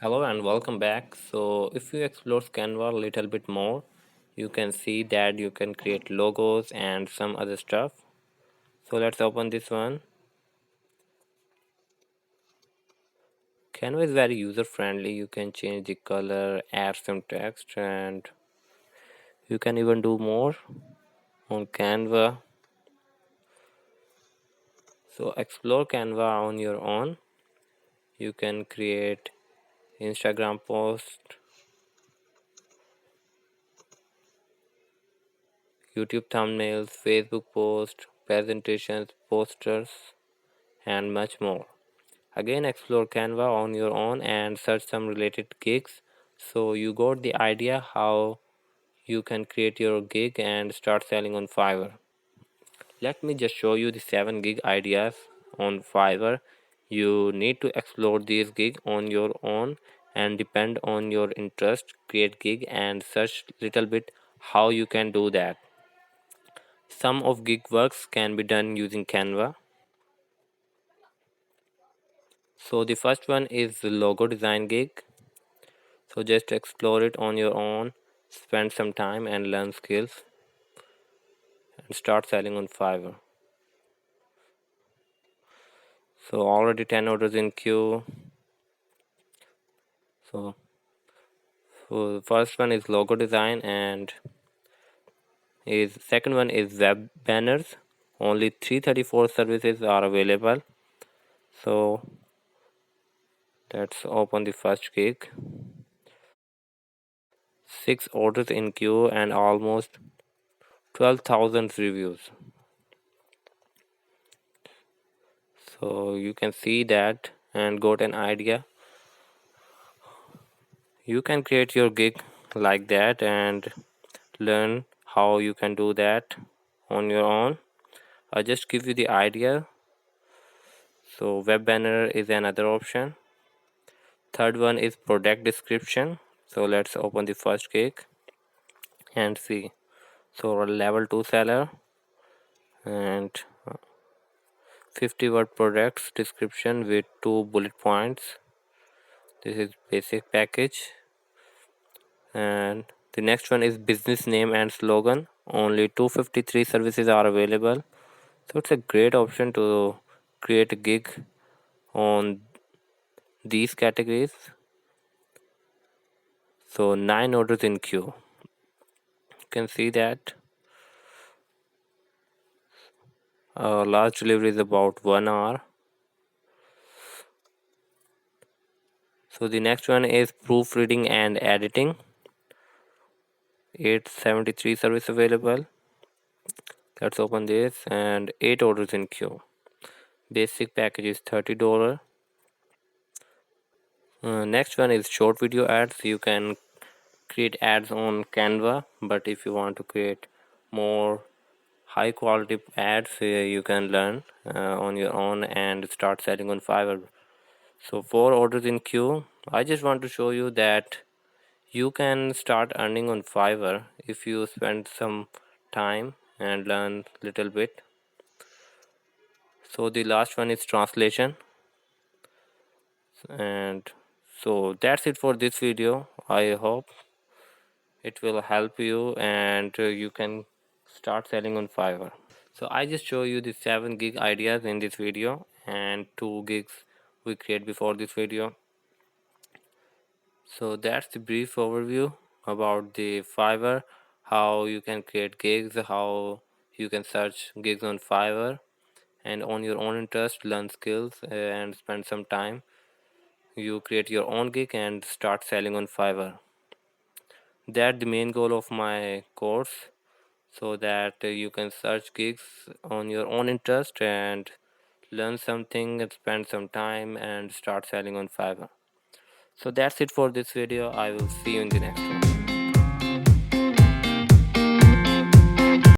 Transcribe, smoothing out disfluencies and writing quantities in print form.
Hello and welcome back. So if you explore Canva a little bit more, you can see that you can create logos and some other stuff. So let's open this one. Canva is very user friendly. You can change the color, add some text, and you can even do more on Canva. So explore Canva on your own. You can create Instagram post, YouTube thumbnails, Facebook post, presentations, posters, and much more. Again, explore Canva on your own and search some related gigs. So you got the idea how you can create your gig and start selling on Fiverr. Let me just show you the 7 gig ideas on Fiverr. You need to explore these gigs on your own and depend on your interest, create gig and search little bit how you can do that. Some of gig works can be done using Canva. So the first one is the logo design gig. So just explore it on your own, spend some time and learn skills and start selling on Fiverr. So already 10 orders in queue. So first one is logo design and is second one is web banners. Only 334 services are available. So let's open the first gig. 6 orders in queue and almost 12,000 reviews. So you can see that and got an idea. You can create your gig like that and learn how you can do that on your own. I just give you the idea. So web banner is another option. Third one is product description. So let's open the first gig and see. So a level 2 seller and 50 word products description with 2 bullet points. This is basic package. And the next one is business name and slogan. Only 253 services are available. So it's a great option to create a gig on these categories. So 9 orders in queue. You can see that large delivery is about 1 hour. So the next one is proofreading and editing. 873 service available. Let's open this and 8 orders in queue. Basic package is $30. Next one is short video ads. You can create ads on Canva, but if you want to create more high quality ads, you can learn on your own and start selling on Fiverr. So 4 orders in queue. I just want to show you that you can start earning on Fiverr if you spend some time and learn little bit. So the last one is translation. And so that's it for this video. I hope it will help you and you can start selling on Fiverr. So I just show you the 7 gig ideas in this video and 2 gigs we create before this video. So that's the brief overview about the Fiverr, how you can create gigs, how you can search gigs on Fiverr and on your own interest learn skills and spend some time. You create your own gig and start selling on Fiverr. That's the main goal of my course, so that you can search gigs on your own interest and learn something and spend some time and start selling on Fiverr. So that's it for this video. I will see you in the next one.